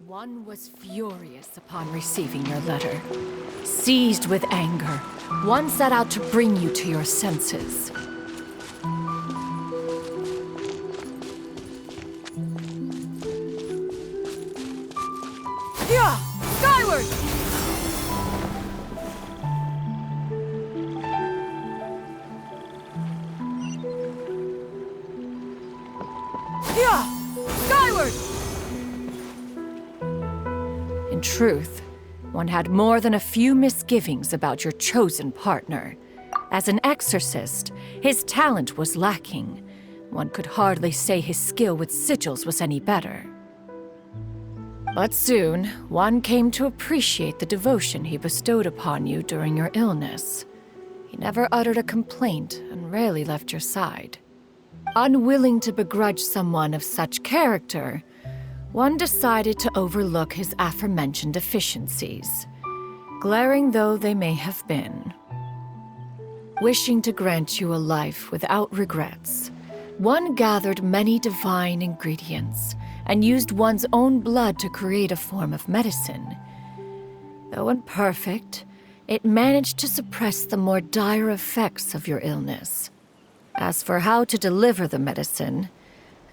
One was furious upon receiving your letter. Seized with anger, one set out to bring you to your senses. Yeah! Skyward! Yeah! Skyward! In truth, one had more than a few misgivings about your chosen partner. As an exorcist, his talent was lacking. One could hardly say his skill with sigils was any better. But soon, one came to appreciate the devotion he bestowed upon you during your illness. He never uttered a complaint and rarely left your side. Unwilling to begrudge someone of such character, one decided to overlook his aforementioned deficiencies, glaring though they may have been. Wishing to grant you a life without regrets, one gathered many divine ingredients and used one's own blood to create a form of medicine. Though imperfect, it managed to suppress the more dire effects of your illness. As for how to deliver the medicine,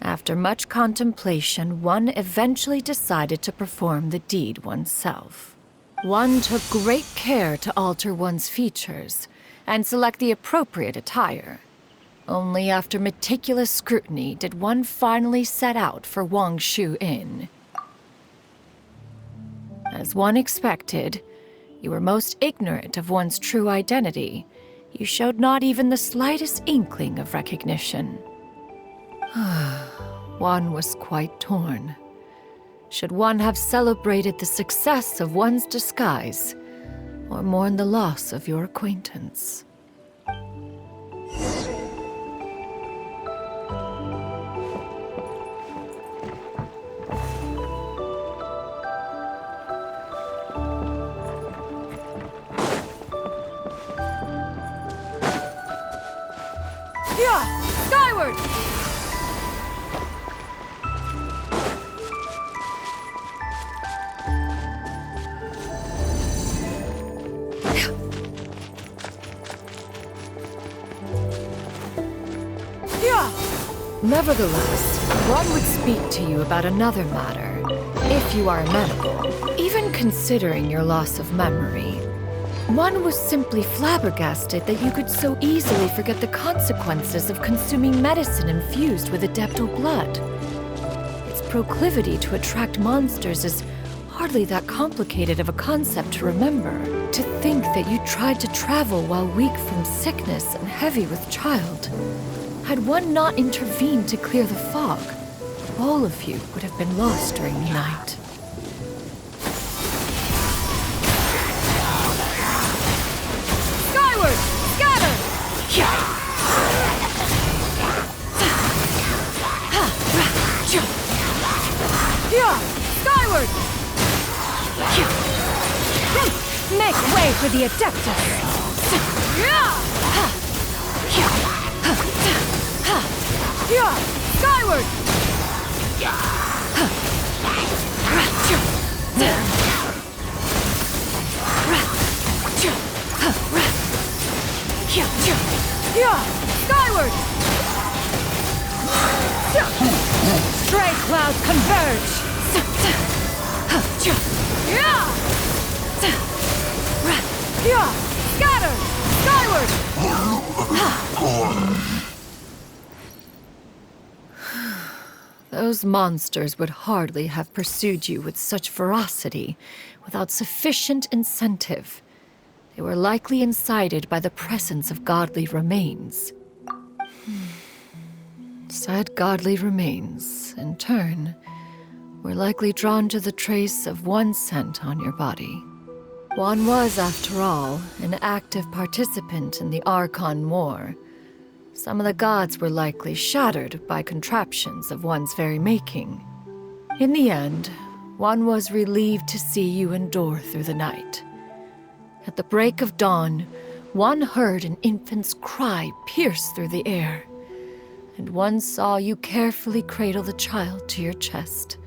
after much contemplation, one eventually decided to perform the deed oneself. One took great care to alter one's features and select the appropriate attire. Only after meticulous scrutiny did one finally set out for Wangshu Inn. As one expected, you were most ignorant of one's true identity. You showed not even the slightest inkling of recognition. One was quite torn. Should one have celebrated the success of one's disguise, or mourn the loss of your acquaintance? Yeah! Skyward! Nevertheless, one would speak to you about another matter, if you are amenable. Even considering your loss of memory, one was simply flabbergasted that you could so easily forget the consequences of consuming medicine infused with adeptal blood. Its proclivity to attract monsters is hardly that complicated of a concept to remember. To think that you tried to travel while weak from sickness and heavy with child. Had one not intervened to clear the fog, all of you would have been lost during the night. Skyward! Scatter! Skyward! Make way for the Adeptus! Skyward! Skyward! Stray clouds converge! Scatter! Skyward! Those monsters would hardly have pursued you with such ferocity without sufficient incentive. They were likely incited by the presence of godly remains. Said godly remains, in turn, were likely drawn to the trace of one scent on your body. One was, after all, an active participant in the Archon War. Some of the gods were likely shattered by contraptions of one's very making. In the end, one was relieved to see you endure through the night. At the break of dawn, one heard an infant's cry pierce through the air, and one saw you carefully cradle the child to your chest.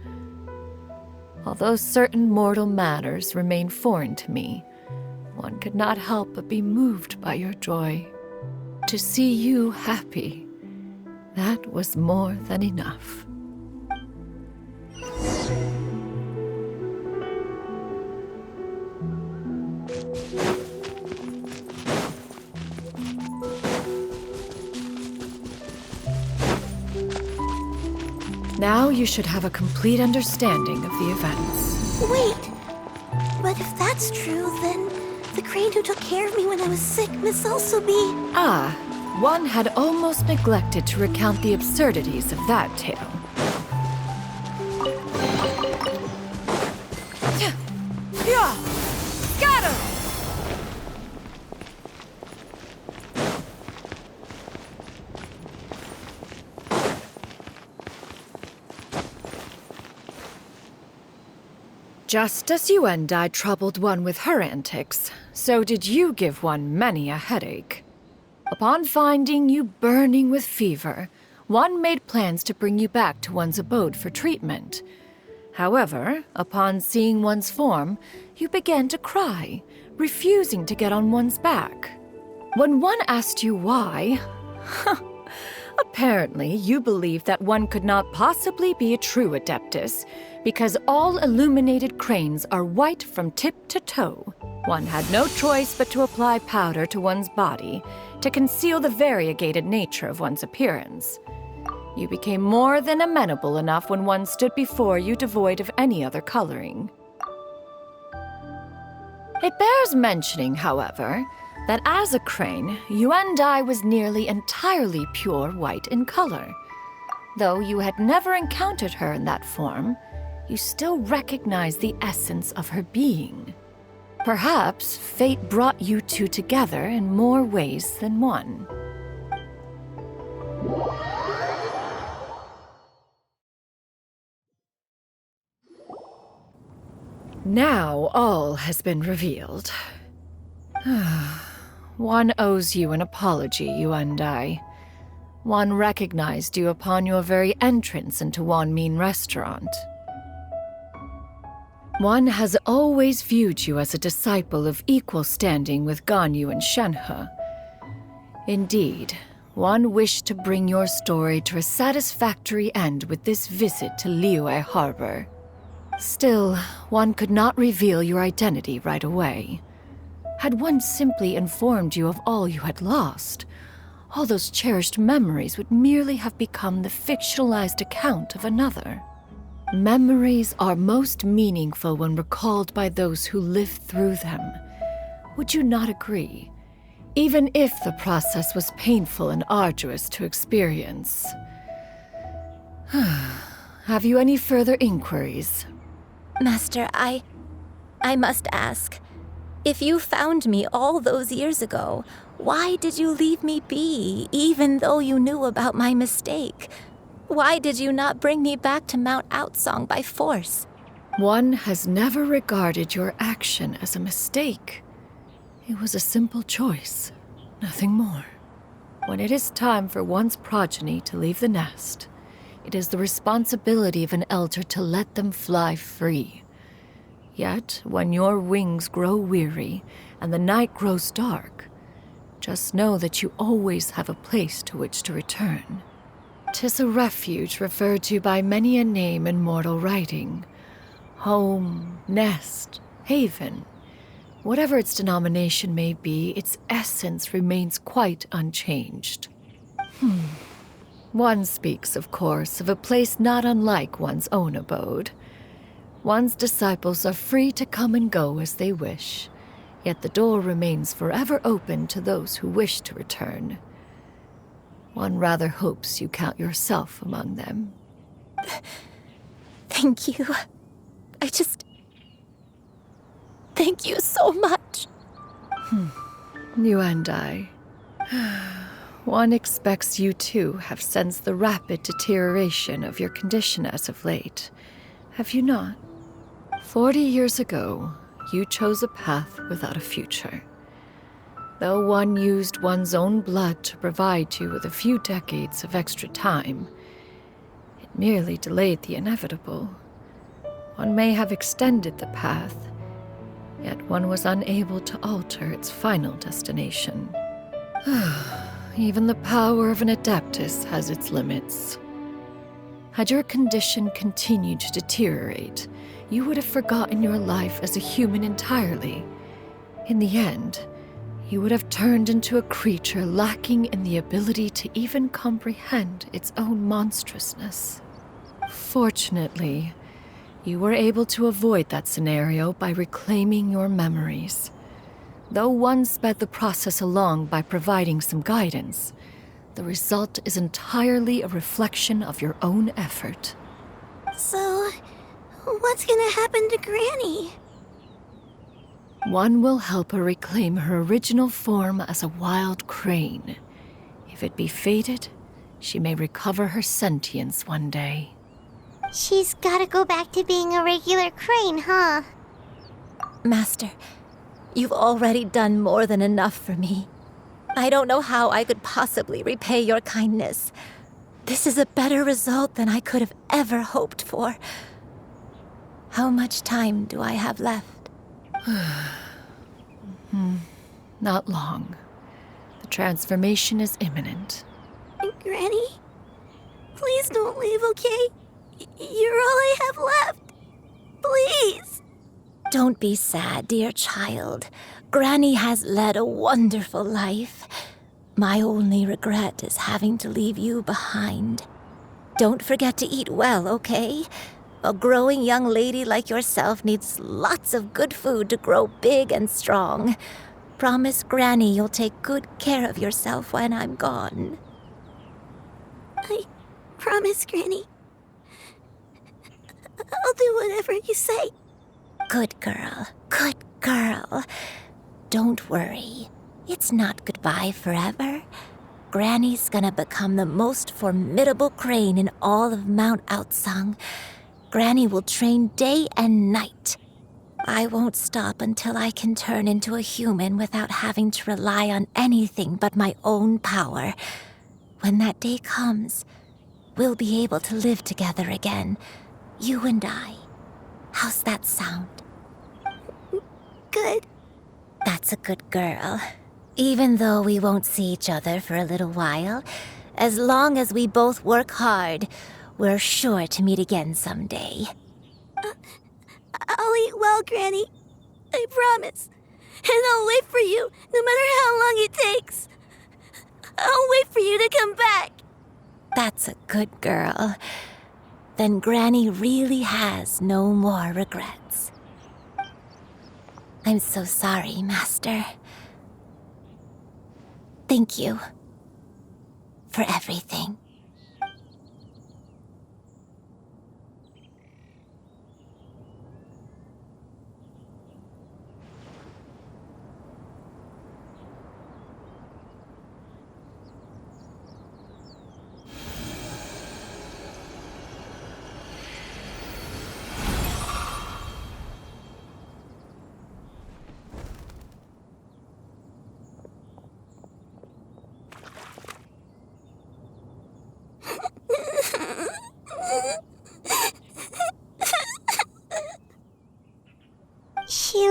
Although certain mortal matters remain foreign to me, one could not help but be moved by your joy. To see you happy, that was more than enough. Now you should have a complete understanding of the events. Wait! But if that's true, then the crane who took care of me when I was sick must also be... Ah, one had almost neglected to recount the absurdities of that tale. Yeah! Scatter! Just as you and I troubled one with her antics, so did you give one many a headache. Upon finding you burning with fever, one made plans to bring you back to one's abode for treatment. However, upon seeing one's form, you began to cry, refusing to get on one's back. When one asked you why, apparently you believed that one could not possibly be a true Adeptus, because all illuminated cranes are white from tip to toe. One had no choice but to apply powder to one's body to conceal the variegated nature of one's appearance. You became more than amenable enough when one stood before you devoid of any other coloring. It bears mentioning, however, that as a crane, Yuandai was nearly entirely pure white in color. Though you had never encountered her in that form, you still recognized the essence of her being. Perhaps fate brought you two together in more ways than one. Now all has been revealed. One owes you an apology, Yuandai. One recognized you upon your very entrance into Wanmin Restaurant. One has always viewed you as a disciple of equal standing with Ganyu and Shenhe. Indeed, one wished to bring your story to a satisfactory end with this visit to Liyue Harbor. Still, one could not reveal your identity right away. Had one simply informed you of all you had lost, all those cherished memories would merely have become the fictionalized account of another. Memories are most meaningful when recalled by those who lived through them. Would you not agree? Even if the process was painful and arduous to experience. Have you any inquiries? Inquiries? Master, I must ask. If you found me all those years ago, why did you leave me be, even though you knew about my mistake? Why did you not bring me back to Mount Outsong by force? One has never regarded your action as a mistake. It was a simple choice, nothing more. When it is time for one's progeny to leave the nest, it is the responsibility of an elder to let them fly free. Yet, when your wings grow weary and the night grows dark, just know that you always have a place to which to return. 'Tis a refuge referred to by many a name in mortal writing. Home, nest, haven. Whatever its denomination may be, its essence remains quite unchanged. One speaks, of course, of a place not unlike one's own abode. One's disciples are free to come and go as they wish, yet the door remains forever open to those who wish to return. One rather hopes you count yourself among them. Thank you. Thank you so much. You and I. One expects you too have sensed the rapid deterioration of your condition as of late. Have you not? 40 years ago, you chose a path without a future. Though one used one's own blood to provide you with a few decades of extra time, it merely delayed the inevitable. One may have extended the path, yet one was unable to alter its final destination. Even the power of an Adeptus has its limits. Had your condition continued to deteriorate, you would have forgotten your life as a human entirely. In the end, you would have turned into a creature lacking in the ability to even comprehend its own monstrousness. Fortunately, you were able to avoid that scenario by reclaiming your memories. Though one sped the process along by providing some guidance, the result is entirely a reflection of your own effort. So, what's gonna happen to Granny? One will help her reclaim her original form as a wild crane. If it be fated, she may recover her sentience one day. She's gotta go back to being a regular crane, huh? Master, you've already done more than enough for me. I don't know how I could possibly repay your kindness. This is a better result than I could have ever hoped for. How much time do I have left? Not long. The transformation is imminent. Granny? Please don't leave, okay? You're all I have left. Please! Don't be sad, dear child. Granny has led a wonderful life. My only regret is having to leave you behind. Don't forget to eat well, okay? A growing young lady like yourself needs lots of good food to grow big and strong. Promise Granny you'll take good care of yourself when I'm gone. I promise, Granny. I'll do whatever you say. Good girl, good girl. Don't worry. It's not goodbye forever. Granny's gonna become the most formidable crane in all of Mount Outsung. Granny will train day and night. I won't stop until I can turn into a human without having to rely on anything but my own power. When that day comes, we'll be able to live together again, you and I. How's that sound? Good. That's a good girl. Even though we won't see each other for a little while, as long as we both work hard, we're sure to meet again someday. I'll eat well, Granny. I promise. And I'll wait for you, no matter how long it takes. I'll wait for you to come back. That's a good girl. Then Granny really has no more regrets. I'm so sorry, Master. Thank you for everything.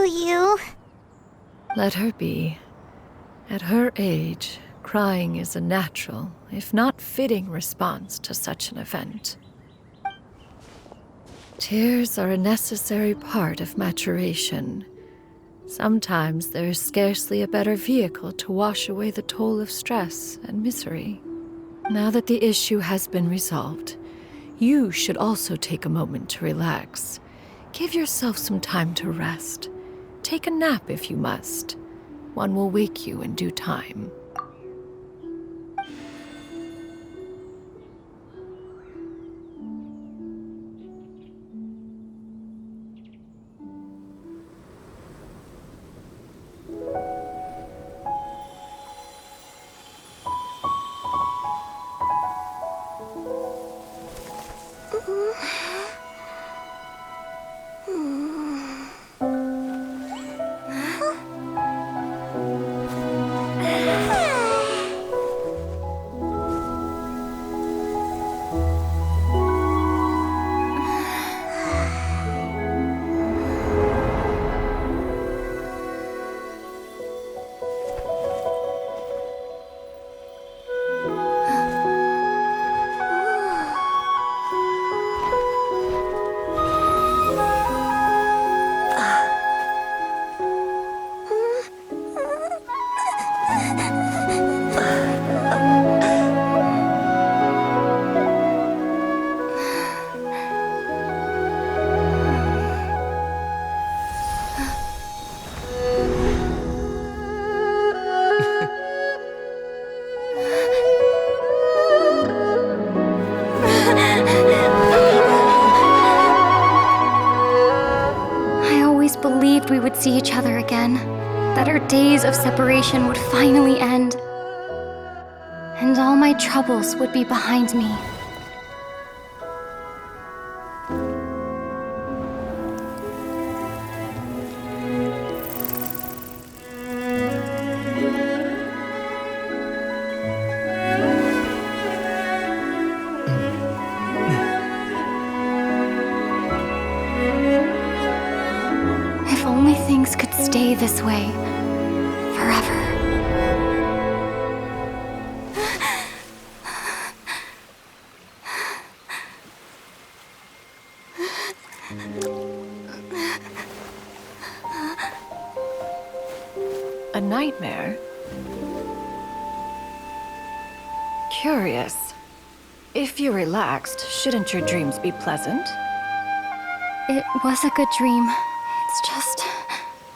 You. Let her be. At her age, crying is a natural, if not fitting, response to such an event. Tears are a necessary part of maturation. Sometimes there is scarcely a better vehicle to wash away the toll of stress and misery. Now that the issue has been resolved, you should also take a moment to relax. Give yourself some time to rest. Take a nap if you must. One will wake you in due time. believed we would see each other again, that our days of separation would finally end, and all my troubles would be behind me. If only things could stay this way forever. A nightmare? Curious. If you're relaxed, shouldn't your dreams be pleasant? It was a good dream. It's just...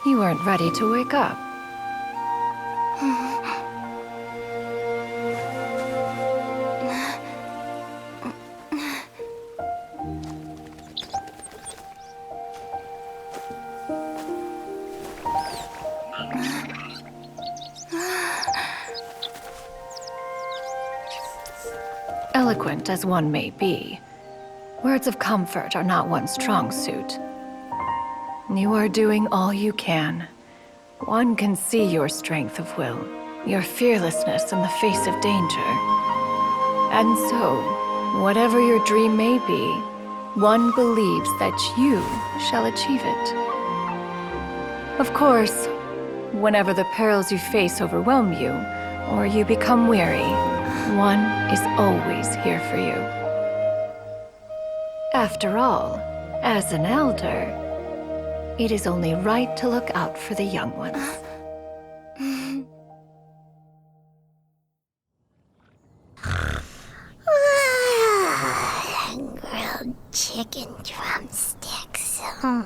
You weren't ready to wake up. Eloquent as one may be, words of comfort are not one's strong suit. You are doing all you can. One can see your strength of will, your fearlessness in the face of danger. And so, whatever your dream may be, one believes that you shall achieve it. Of course, whenever the perils you face overwhelm you, or you become weary, one is always here for you. After all, as an elder, it is only right to look out for the young ones. Grilled chicken drumsticks. Huh?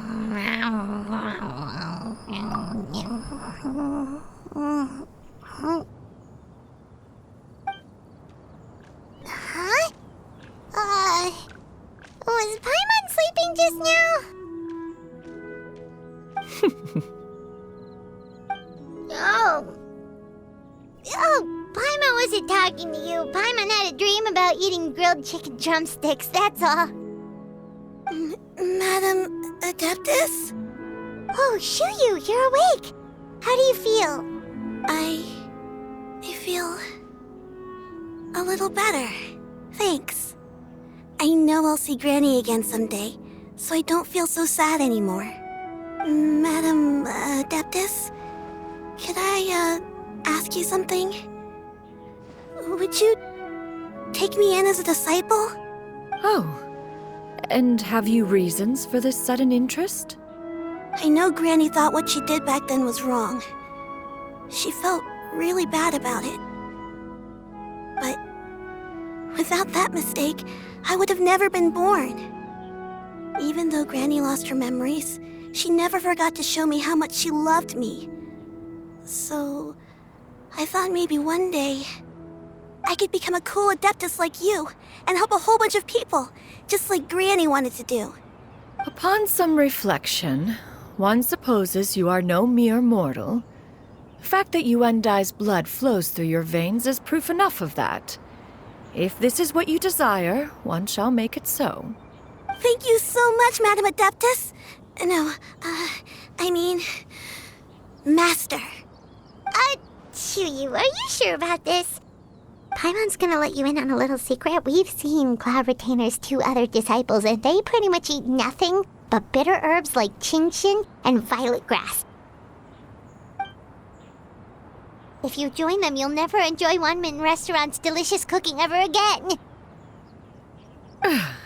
Was Paimon sleeping just now? Paimon wasn't talking to you. Paimon had a dream about eating grilled chicken drumsticks, that's all. Madam Adeptus? Oh, Shuyu, you're awake. How do you feel? I feel a little better. Thanks. I know I'll see Granny again someday, so I don't feel so sad anymore. Madam Adeptus, could I ask you something? Would you take me in as a disciple? Oh, and have you reasons for this sudden interest? I know Granny thought what she did back then was wrong. She felt really bad about it. But without that mistake, I would have never been born. Even though Granny lost her memories, she never forgot to show me how much she loved me. So, I thought maybe one day I could become a cool Adeptus like you and help a whole bunch of people, just like Granny wanted to do. Upon some reflection, one supposes you are no mere mortal. The fact that Yuendai's blood flows through your veins is proof enough of that. If this is what you desire, one shall make it so. Thank you so much, Madam Adeptus. No, I mean, Master. Chuyu, are you sure about this? Paimon's gonna let you in on a little secret. We've seen Cloud Retainer's 2 other disciples, and they pretty much eat nothing but bitter herbs like chinchin and violet grass. If you join them, you'll never enjoy Wanmin Restaurant's delicious cooking ever again.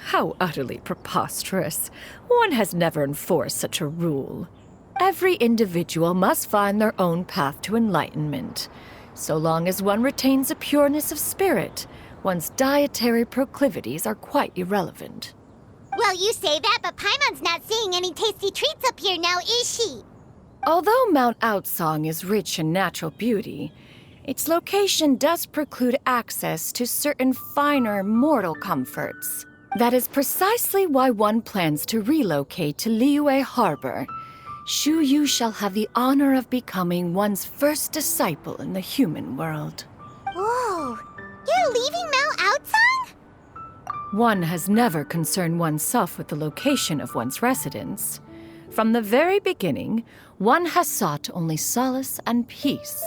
How utterly preposterous. One has never enforced such a rule. Every individual must find their own path to enlightenment. So long as one retains a pureness of spirit, one's dietary proclivities are quite irrelevant. Well, you say that, but Paimon's not seeing any tasty treats up here now, is she? Although Mount Outsong is rich in natural beauty, its location does preclude access to certain finer mortal comforts. That is precisely why one plans to relocate to Liyue Harbor. Shu Yu shall have the honor of becoming one's first disciple in the human world. Whoa! You're leaving Mao Outsang? One has never concerned oneself with the location of one's residence. From the very beginning, one has sought only solace and peace.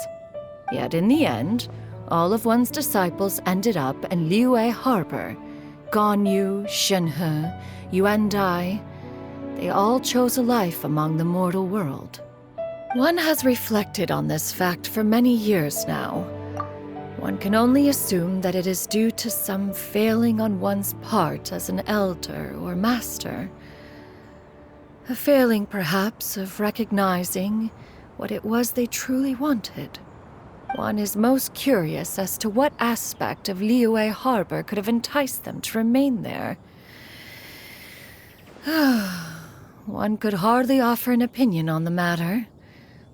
Yet in the end, all of one's disciples ended up in Liyue Harbor. Ganyu, Shenhe, Yuandai, they all chose a life among the mortal world. One has reflected on this fact for many years now. One can only assume that it is due to some failing on one's part as an elder or master. A failing, perhaps, of recognizing what it was they truly wanted. One is most curious as to what aspect of Liyue Harbor could have enticed them to remain there. One could hardly offer an opinion on the matter,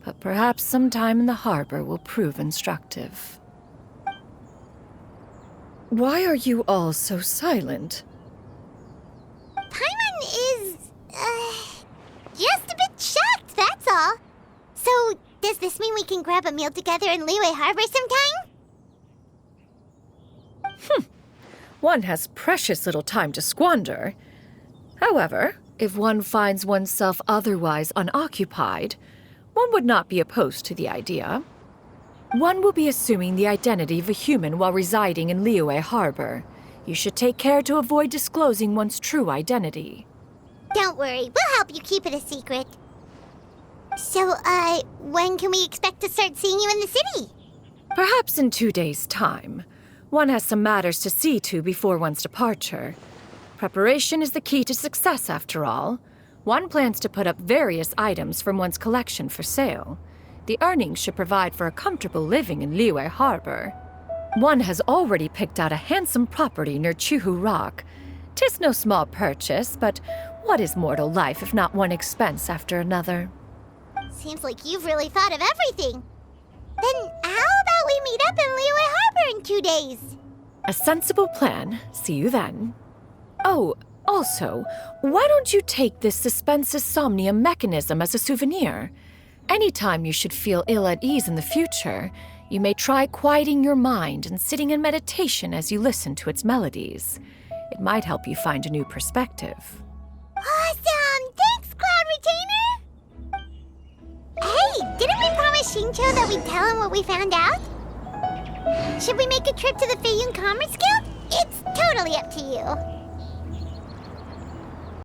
but perhaps some time in the harbor will prove instructive. Why are you all so silent? Paimon is, just a bit shocked, that's all. So, does this mean we can grab a meal together in Liyue Harbor sometime? One has precious little time to squander. However, if one finds oneself otherwise unoccupied, one would not be opposed to the idea. One will be assuming the identity of a human while residing in Liyue Harbor. You should take care to avoid disclosing one's true identity. Don't worry, we'll help you keep it a secret. So, when can we expect to start seeing you in the city? Perhaps in 2 days' time. One has some matters to see to before one's departure. Preparation is the key to success, after all. One plans to put up various items from one's collection for sale. The earnings should provide for a comfortable living in Liyue Harbor. One has already picked out a handsome property near Chuhu Rock. 'Tis no small purchase, but what is mortal life if not one expense after another? Seems like you've really thought of everything. Then how about we meet up in Liyue Harbor in 2 days? A sensible plan. See you then. Oh, also, why don't you take this suspensus somnium mechanism as a souvenir? Anytime you should feel ill at ease in the future, you may try quieting your mind and sitting in meditation as you listen to its melodies. It might help you find a new perspective. Awesome! Thanks, Cloud Retainer! Hey, didn't we promise Shincho that we'd tell him what we found out? Should we make a trip to the Feiyun Commerce Guild? It's totally up to you.